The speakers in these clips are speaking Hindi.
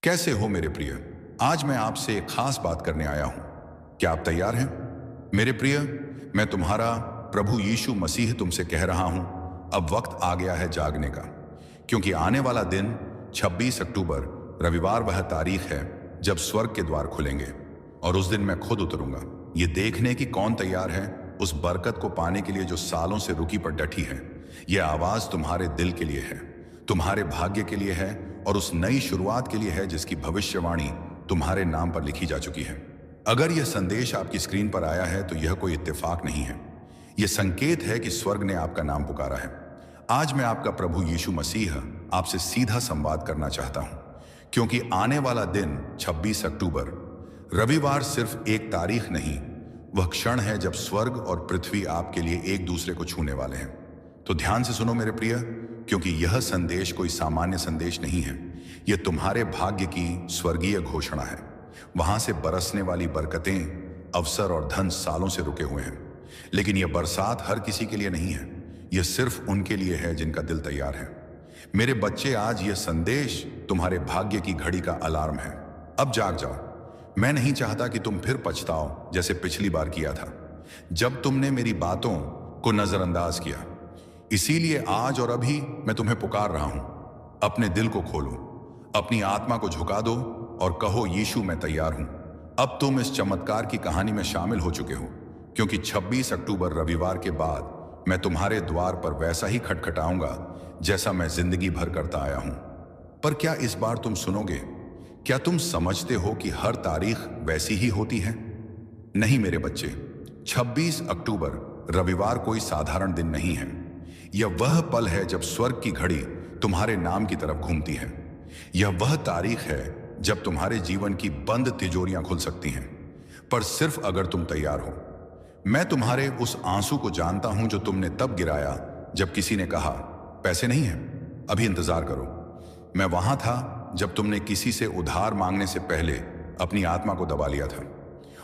कैसे हो मेरे प्रिय। आज मैं आपसे एक खास बात करने आया हूं। क्या आप तैयार हैं मेरे प्रिय? मैं तुम्हारा प्रभु यीशु मसीह तुमसे कह रहा हूं, अब वक्त आ गया है जागने का। क्योंकि आने वाला दिन 26 अक्टूबर रविवार वह तारीख है जब स्वर्ग के द्वार खुलेंगे और उस दिन मैं खुद उतरूंगा, ये देखने की कौन तैयार है उस बरकत को पाने के लिए जो सालों से रुकी पर डटी है। यह आवाज तुम्हारे दिल के लिए है, तुम्हारे भाग्य के लिए है और उस नई शुरुआत के लिए है जिसकी भविष्यवाणी तुम्हारे नाम पर लिखी जा चुकी है। अगर यह संदेश आपकी स्क्रीन पर आया है तो यह कोई इत्तेफाक नहीं है, यह संकेत है कि स्वर्ग ने आपका नाम पुकारा है। आज मैं आपका प्रभु यीशु मसीह आपसे सीधा संवाद करना चाहता हूं, क्योंकि आने वाला दिन 26 अक्टूबर रविवार सिर्फ एक तारीख नहीं, वह क्षण है जब स्वर्ग और पृथ्वी आपके लिए एक दूसरे को छूने वाले हैं। तो ध्यान से सुनो मेरे प्रिय, क्योंकि यह संदेश कोई सामान्य संदेश नहीं है, यह तुम्हारे भाग्य की स्वर्गीय घोषणा है। वहां से बरसने वाली बरकतें, अवसर और धन सालों से रुके हुए हैं, लेकिन यह बरसात हर किसी के लिए नहीं है, यह सिर्फ उनके लिए है जिनका दिल तैयार है। मेरे बच्चे, आज यह संदेश तुम्हारे भाग्य की घड़ी का अलार्म है। अब जाग जाओ। मैं नहीं चाहता कि तुम फिर पछताओ जैसे पिछली बार किया था, जब तुमने मेरी बातों को नजरअंदाज किया। इसीलिए आज और अभी मैं तुम्हें पुकार रहा हूं, अपने दिल को खोलो, अपनी आत्मा को झुका दो और कहो, यीशु मैं तैयार हूं। अब तुम इस चमत्कार की कहानी में शामिल हो चुके हो, क्योंकि 26 अक्टूबर रविवार के बाद मैं तुम्हारे द्वार पर वैसा ही खटखटाऊंगा जैसा मैं जिंदगी भर करता आया हूं। पर क्या इस बार तुम सुनोगे? क्या तुम समझते हो कि हर तारीख वैसी ही होती है? नहीं मेरे बच्चे, 26 अक्टूबर रविवार कोई साधारण दिन नहीं है। यह वह पल है जब स्वर्ग की घड़ी तुम्हारे नाम की तरफ घूमती है। यह वह तारीख है जब तुम्हारे जीवन की बंद तिजोरियां खुल सकती हैं, पर सिर्फ अगर तुम तैयार हो। मैं तुम्हारे उस आंसू को जानता हूं जो तुमने तब गिराया जब किसी ने कहा, पैसे नहीं है, अभी इंतजार करो। मैं वहां था जब तुमने किसी से उधार मांगने से पहले अपनी आत्मा को दबा लिया था।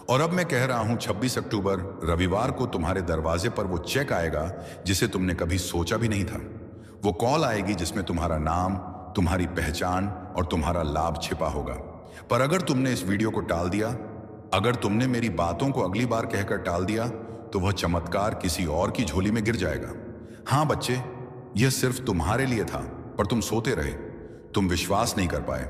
और अब मैं कह रहा हूं, 26 अक्टूबर रविवार को तुम्हारे दरवाजे पर वो चेक आएगा जिसे तुमने कभी सोचा भी नहीं था। वो कॉल आएगी जिसमें तुम्हारा नाम, तुम्हारी पहचान और तुम्हारा लाभ छिपा होगा। पर अगर तुमने इस वीडियो को टाल दिया, अगर तुमने मेरी बातों को अगली बार कहकर टाल दिया, तो वह चमत्कार किसी और की झोली में गिर जाएगा। हाँ बच्चे, यह सिर्फ तुम्हारे लिए था, पर तुम सोते रहे, तुम विश्वास नहीं कर पाए।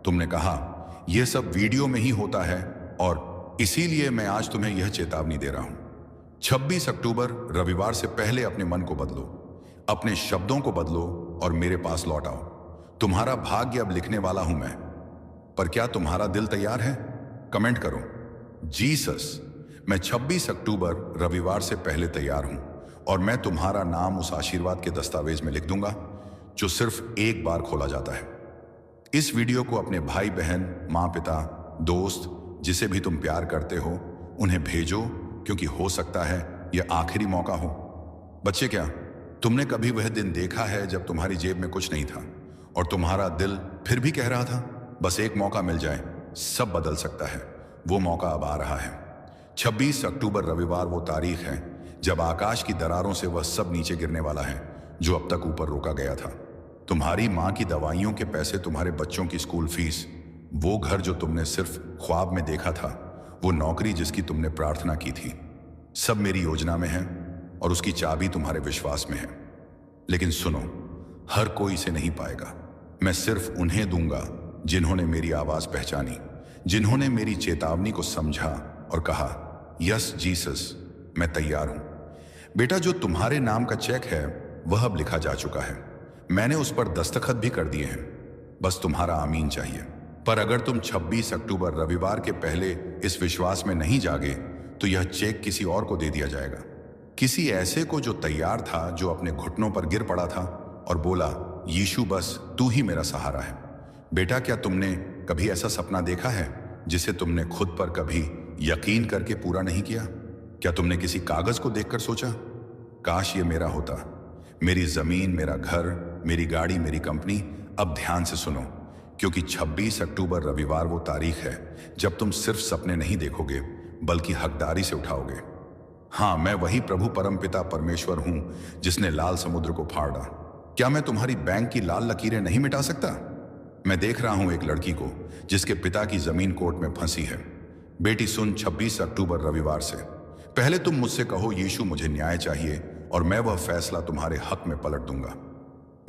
तुमने कहा यह सब वीडियो में ही होता है, और इसीलिए मैं आज तुम्हें यह चेतावनी दे रहा हूं। 26 अक्टूबर रविवार से पहले अपने मन को बदलो, अपने शब्दों को बदलो और मेरे पास लौट आओ। तुम्हारा भाग्य अब लिखने वाला हूं मैं। पर क्या तुम्हारा दिल तैयार है? कमेंट करो, जीसस मैं 26 अक्टूबर रविवार से पहले तैयार हूं, और मैं तुम्हारा नाम उस आशीर्वाद के दस्तावेज में लिख दूंगा जो सिर्फ एक बार खोला जाता है। इस वीडियो को अपने भाई बहन, माँ पिता, दोस्त, जिसे भी तुम प्यार करते हो, उन्हें भेजो, क्योंकि हो सकता है यह आखिरी मौका हो। बच्चे, क्या तुमने कभी वह दिन देखा है जब तुम्हारी जेब में कुछ नहीं था और तुम्हारा दिल फिर भी कह रहा था, बस एक मौका मिल जाए, सब बदल सकता है? वो मौका अब आ रहा है। 26 अक्टूबर रविवार वो तारीख है जब आकाश की दरारों से वह सब नीचे गिरने वाला है जो अब तक ऊपर रोका गया था। तुम्हारी माँ की दवाइयों के पैसे, तुम्हारे बच्चों की स्कूल फीस, वो घर जो तुमने सिर्फ ख्वाब में देखा था, वो नौकरी जिसकी तुमने प्रार्थना की थी, सब मेरी योजना में है और उसकी चाबी तुम्हारे विश्वास में है। लेकिन सुनो, हर कोई इसे नहीं पाएगा। मैं सिर्फ उन्हें दूंगा जिन्होंने मेरी आवाज पहचानी, जिन्होंने मेरी चेतावनी को समझा और कहा, यस जीसस मैं तैयार हूं। बेटा, जो तुम्हारे नाम का चेक है वह अब लिखा जा चुका है। मैंने उस पर दस्तखत भी कर दिए हैं, बस तुम्हारा आमीन चाहिए। पर अगर तुम 26 अक्टूबर रविवार के पहले इस विश्वास में नहीं जागे, तो यह चेक किसी और को दे दिया जाएगा, किसी ऐसे को जो तैयार था, जो अपने घुटनों पर गिर पड़ा था और बोला, यीशु बस तू ही मेरा सहारा है। बेटा, क्या तुमने कभी ऐसा सपना देखा है जिसे तुमने खुद पर कभी यकीन करके पूरा नहीं किया? क्या तुमने किसी कागज को देखकर सोचा, काश ये मेरा होता, मेरी जमीन, मेरा घर, मेरी गाड़ी, मेरी कंपनी? अब ध्यान से सुनो, क्योंकि 26 अक्टूबर रविवार वो तारीख है जब तुम सिर्फ सपने नहीं देखोगे, बल्कि हकदारी से उठाओगे। हाँ, मैं वही प्रभु परमपिता परमेश्वर हूं जिसने लाल समुद्र को फाड़ा। क्या मैं तुम्हारी बैंक की लाल लकीरें नहीं मिटा सकता? मैं देख रहा हूं एक लड़की को जिसके पिता की जमीन कोर्ट में फंसी है। बेटी सुन, 26 अक्टूबर रविवार से पहले तुम मुझसे कहो यीशु मुझे न्याय चाहिए और मैं वह फैसला तुम्हारे हक में पलट दूंगा।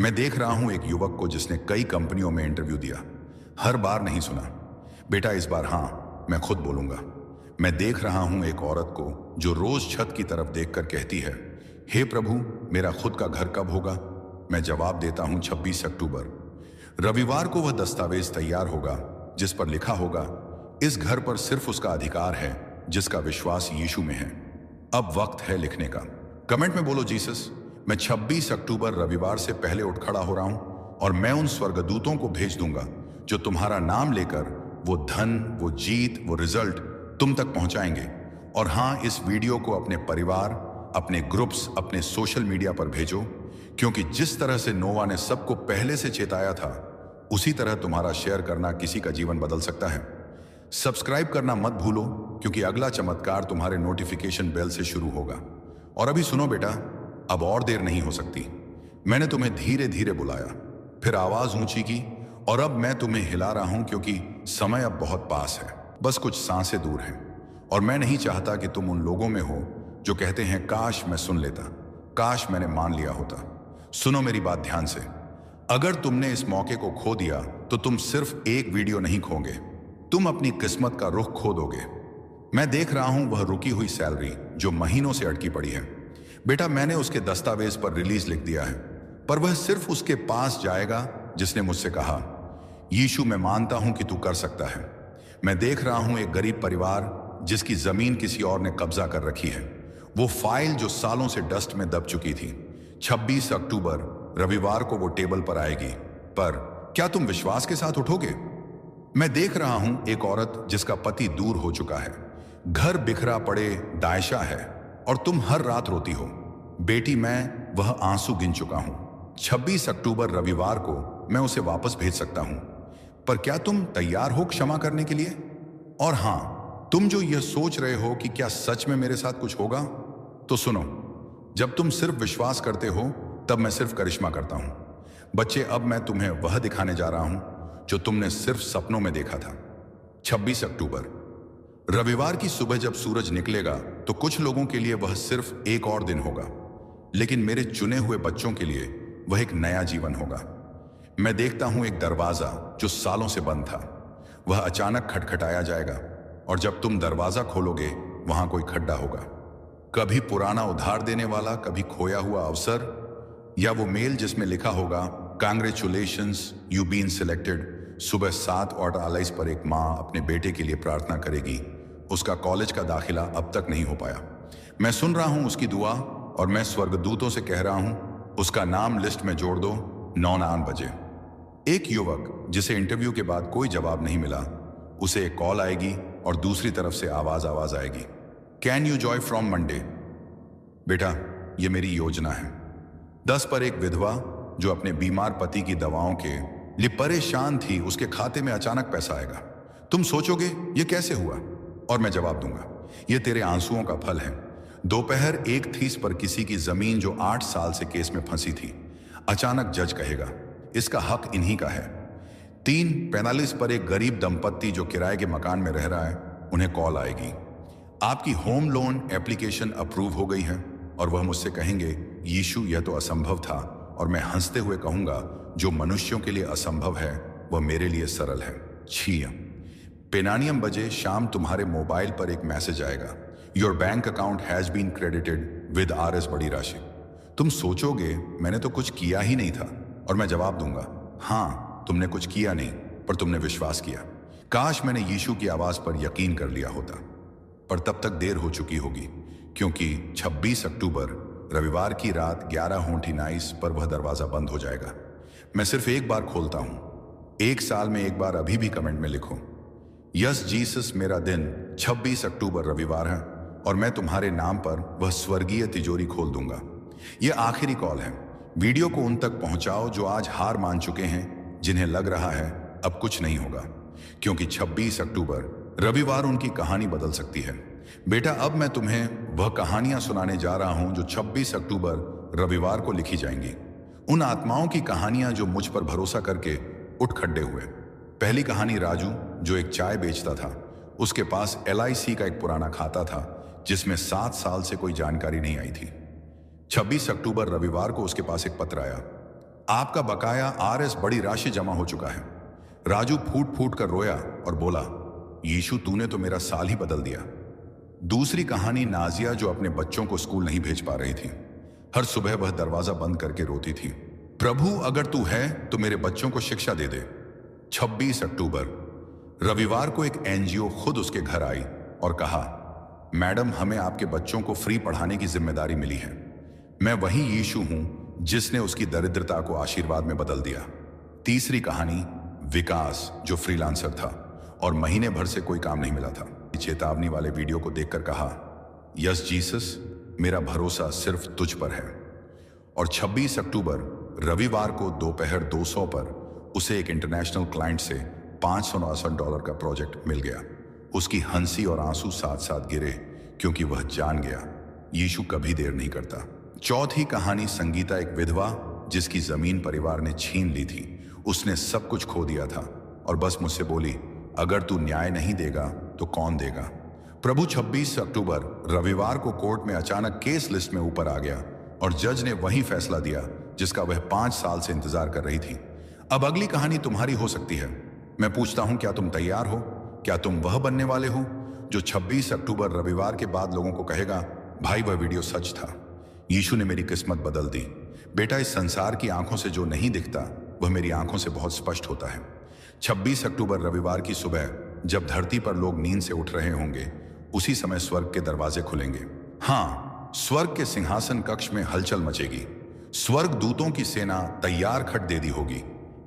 मैं देख रहा हूं एक युवक को जिसने कई कंपनियों में इंटरव्यू दिया, हर बार नहीं सुना। बेटा इस बार हाँ, मैं खुद बोलूंगा। मैं देख रहा हूं एक औरत को जो रोज छत की तरफ देखकर कहती है, हे प्रभु मेरा खुद का घर कब होगा। मैं जवाब देता हूं 26 अक्टूबर रविवार को वह दस्तावेज तैयार होगा जिस पर लिखा होगा इस घर पर सिर्फ उसका अधिकार है जिसका विश्वास यीशु में है। अब वक्त है लिखने का। कमेंट में बोलो जीसस। मैं 26 अक्टूबर रविवार से पहले उठ खड़ा हो रहा हूं और मैं उन स्वर्गदूतों को भेज दूंगा जो तुम्हारा नाम लेकर वो धन, वो जीत, वो रिजल्ट तुम तक पहुंचाएंगे। और हां, इस वीडियो को अपने परिवार, अपने ग्रुप्स, अपने सोशल मीडिया पर भेजो, क्योंकि जिस तरह से नोवा ने सबको पहले से चेताया था उसी तरह तुम्हारा शेयर करना किसी का जीवन बदल सकता है। सब्सक्राइब करना मत भूलो, क्योंकि अगला चमत्कार तुम्हारे नोटिफिकेशन बेल से शुरू होगा। और अभी सुनो बेटा, अब और देर नहीं हो सकती। मैंने तुम्हें धीरे धीरे बुलाया, फिर आवाज ऊंची की और अब मैं तुम्हें हिला रहा हूं, क्योंकि समय अब बहुत पास है, बस कुछ सांसें दूर हैं। और मैं नहीं चाहता कि तुम उन लोगों में हो जो कहते हैं काश मैं सुन लेता, काश मैंने मान लिया होता। सुनो मेरी बात ध्यान से। अगर तुमने इस मौके को खो दिया तो तुम सिर्फ एक वीडियो नहीं खोगे, तुम अपनी किस्मत का रुख खो दोगे। मैं देख रहा हूं वह रुकी हुई सैलरी जो महीनों से अटकी पड़ी है। बेटा मैंने उसके दस्तावेज पर रिलीज लिख दिया है, पर वह सिर्फ उसके पास जाएगा जिसने मुझसे कहा, यीशु मैं मानता हूं कि तू कर सकता है। मैं देख रहा हूं एक गरीब परिवार जिसकी जमीन किसी और ने कब्जा कर रखी है, वो फाइल जो सालों से डस्ट में दब चुकी थी। 26 अक्टूबर रविवार को वो टेबल पर आएगी, पर क्या तुम विश्वास के साथ उठोगे? मैं देख रहा हूं एक औरत जिसका पति दूर हो चुका है, घर बिखरा पड़े दायशा है और तुम हर रात रोती हो। बेटी मैं वह आंसू गिन चुका हूं। 26 अक्टूबर रविवार को मैं उसे वापस भेज सकता हूं, पर क्या तुम तैयार हो क्षमा करने के लिए? और हां, तुम जो यह सोच रहे हो कि क्या सच में मेरे साथ कुछ होगा, तो सुनो, जब तुम सिर्फ विश्वास करते हो तब मैं सिर्फ करिश्मा करता हूं। बच्चे अब मैं तुम्हें वह दिखाने जा रहा हूं जो तुमने सिर्फ सपनों में देखा था। 26 अक्टूबर रविवार की सुबह जब सूरज निकलेगा तो कुछ लोगों के लिए वह सिर्फ एक और दिन होगा, लेकिन मेरे चुने हुए बच्चों के लिए वह एक नया जीवन होगा। मैं देखता हूं एक दरवाजा जो सालों से बंद था, वह अचानक खटखटाया जाएगा और जब तुम दरवाजा खोलोगे वहां कोई खड्डा होगा। कभी पुराना उधार देने वाला, कभी खोया हुआ अवसर, या वो मेल जिसमें लिखा होगा कांग्रेचुलेशंस यू बीन सिलेक्टेड। सुबह 7:48 पर एक माँ अपने बेटे के लिए प्रार्थना करेगी। उसका कॉलेज का दाखिला अब तक नहीं हो पाया। मैं सुन रहा हूं उसकी दुआ और मैं स्वर्गदूतों से कह रहा हूं उसका नाम लिस्ट में जोड़ दो 9 बजे। एक युवक जिसे इंटरव्यू के बाद कोई जवाब नहीं मिला, उसे एक कॉल आएगी और दूसरी तरफ से आवाज आएगी, can you Joy from Monday. बेटा ये मेरी योजना है। 10 पर एक विधवा जो अपने बीमार पति की दवाओं के लिए परेशान थी, उसके खाते में अचानक पैसा आएगा। तुम सोचोगे ये कैसे हुआ, और मैं जवाब दूंगा ये तेरे आंसुओं का फल है। दोपहर 1:30 पर किसी की जमीन जो 8 साल से केस में फंसी थी, अचानक जज कहेगा इसका हक इन्हीं का है। 3:45 पर एक गरीब दंपत्ति जो किराए के मकान में रह रहा है, उन्हें कॉल आएगी, आपकी होम लोन एप्लीकेशन अप्रूव हो गई है। और वह मुझसे कहेंगे, यीशु यह तो असंभव था। और मैं हंसते हुए कहूंगा जो मनुष्यों के लिए असंभव है वह मेरे लिए सरल है। 6 पेनानियम बजे शाम तुम्हारे मोबाइल पर एक मैसेज आएगा, your bank account has been credited with RS बड़ी राशि। तुम सोचोगे मैंने तो कुछ किया ही नहीं था, और मैं जवाब दूंगा हाँ तुमने कुछ किया नहीं, पर तुमने विश्वास किया। काश मैंने यीशु की आवाज पर यकीन कर लिया होता, पर तब तक देर हो चुकी होगी, क्योंकि 26 अक्टूबर रविवार की रात 11:29 पर वह दरवाजा बंद हो जाएगा। मैं सिर्फ एक बार खोलता हूं। 1 साल में एक बार अभी भी कमेंट में लिखो, यस जीसस मेरा दिन 26 अक्टूबर रविवार है और मैं तुम्हारे नाम पर वह स्वर्गीय तिजोरी खोल दूंगा। यह आखिरी कॉल है। वीडियो को उन तक पहुंचाओ जो आज हार मान चुके हैं, जिन्हें लग रहा है अब कुछ नहीं होगा, क्योंकि 26 अक्टूबर रविवार उनकी कहानी बदल सकती है। बेटा अब मैं तुम्हें वह कहानियां सुनाने जा रहा हूं जो 26 अक्टूबर रविवार को लिखी जाएंगी। उन आत्माओं की कहानियां जो मुझ पर भरोसा करके उठ खड़े हुए। पहली कहानी राजू, जो एक चाय बेचता था। उसके पास LIC का एक पुराना खाता था जिसमें 7 साल से कोई जानकारी नहीं आई थी। 26 अक्टूबर रविवार को उसके पास एक पत्र आया। आपका बकाया RS बड़ी राशि जमा हो चुका है। राजू फूट फूट कर रोया और बोला, यीशु तूने तो मेरा साल ही बदल दिया। दूसरी कहानी नाजिया, जो अपने बच्चों को स्कूल नहीं भेज पा रही थी। हर सुबह वह दरवाजा बंद करके रोती थी, प्रभु अगर तू है तो मेरे बच्चों को शिक्षा दे दे। 26 अक्टूबर रविवार को एक NGO खुद उसके घर आई और कहा, मैडम हमें आपके बच्चों को फ्री पढ़ाने की जिम्मेदारी मिली है। मैं वही यीशु हूं जिसने उसकी दरिद्रता को आशीर्वाद में बदल दिया। तीसरी कहानी विकास, जो फ्रीलांसर था और महीने भर से कोई काम नहीं मिला था। चेतावनी वाले वीडियो को देखकर कहा, यस जीसस, मेरा भरोसा सिर्फ तुझ पर है। और 26 अक्टूबर रविवार को दोपहर 200 पर उसे एक इंटरनेशनल क्लाइंट से $569 का प्रोजेक्ट मिल गया। उसकी हंसी और आंसू साथ साथ गिरे क्योंकि वह जान गया यीशु कभी देर नहीं करता। चौथी कहानी संगीता, एक विधवा जिसकी जमीन परिवार ने छीन ली थी। उसने सब कुछ खो दिया था और बस मुझसे बोली, अगर तू न्याय नहीं देगा तो कौन देगा। प्रभु 26 अक्टूबर रविवार को कोर्ट में अचानक केस लिस्ट में ऊपर आ गया और जज ने वही फैसला दिया जिसका वह 5 साल से इंतजार कर रही थी। अब अगली कहानी तुम्हारी हो सकती है। मैं पूछता हूं, क्या तुम तैयार हो? क्या तुम वह बनने वाले हो जो 26 अक्टूबर रविवार के बाद लोगों को कहेगा, भाई वह वीडियो सच था, यीशु ने मेरी किस्मत बदल दी। बेटा, इस संसार की आंखों से जो नहीं दिखता वह मेरी आंखों से बहुत स्पष्ट होता है। 26 अक्टूबर रविवार की सुबह जब धरती पर लोग नींद से उठ रहे होंगे, उसी समय स्वर्ग के दरवाजे खुलेंगे। हाँ, स्वर्ग के सिंहासन कक्ष में हलचल मचेगी। स्वर्ग दूतों की सेना तैयार खड़े होगी।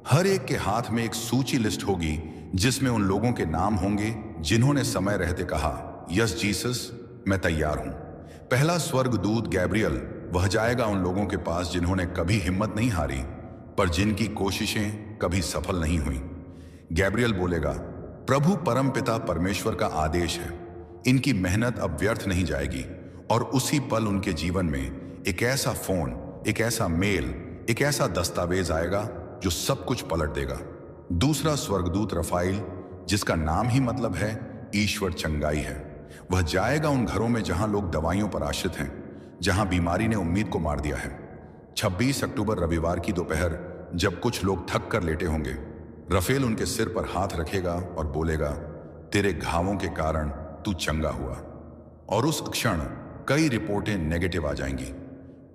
हर एक के हाथ में एक सूची लिस्ट होगी जिसमें उन लोगों के नाम होंगे जिन्होंने समय रहते कहा, यस जीसस, मैं तैयार हूं। पहला स्वर्गदूत गैब्रियल, वह जाएगा उन लोगों के पास जिन्होंने कभी हिम्मत नहीं हारी पर जिनकी कोशिशें कभी सफल नहीं हुई। गैब्रियल बोलेगा, प्रभु परमपिता परमेश्वर का आदेश है, इनकी मेहनत अब व्यर्थ नहीं जाएगी। और उसी पल उनके जीवन में एक ऐसा फोन, एक ऐसा मेल, एक ऐसा दस्तावेज आएगा जो सब कुछ पलट देगा। दूसरा स्वर्गदूत रफाइल, जिसका नाम ही मतलब है ईश्वर चंगाई है, वह जाएगा उन घरों में जहां लोग दवाइयों पर आश्रित हैं, जहां बीमारी ने उम्मीद को मार दिया है। 26 अक्टूबर रविवार की दोपहर जब कुछ लोग थक कर लेटे होंगे, रफेल उनके सिर पर हाथ रखेगा और बोलेगा, तेरे घावों के कारण तू चंगा हुआ। और उस क्षण कई रिपोर्टें नेगेटिव आ जाएंगी,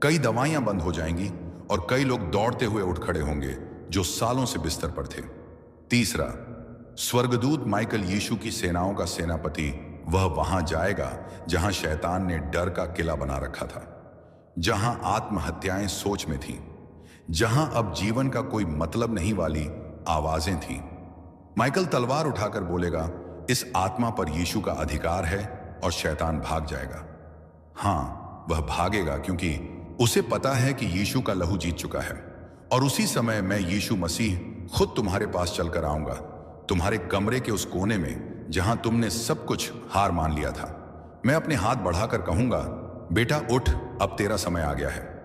कई दवाइयां बंद हो जाएंगी और कई लोग दौड़ते हुए उठ खड़े होंगे जो सालों से बिस्तर पर थे। तीसरा स्वर्गदूत माइकल, यीशु की सेनाओं का सेनापति, वह वहां जाएगा जहां शैतान ने डर का किला बना रखा था, जहां आत्महत्याएं सोच में थीं, जहां अब जीवन का कोई मतलब नहीं वाली आवाजें थीं। माइकल तलवार उठाकर बोलेगा, इस आत्मा पर यीशु का अधिकार है, और शैतान भाग जाएगा। हां, वह भागेगा क्योंकि उसे पता है कि यीशु का लहू जीत चुका है। और उसी समय मैं यीशु मसीह खुद तुम्हारे पास चलकर आऊंगा, तुम्हारे कमरे के उस कोने में जहां तुमने सब कुछ हार मान लिया था। मैं अपने हाथ बढ़ाकर कहूंगा, बेटा उठ, अब तेरा समय आ गया है।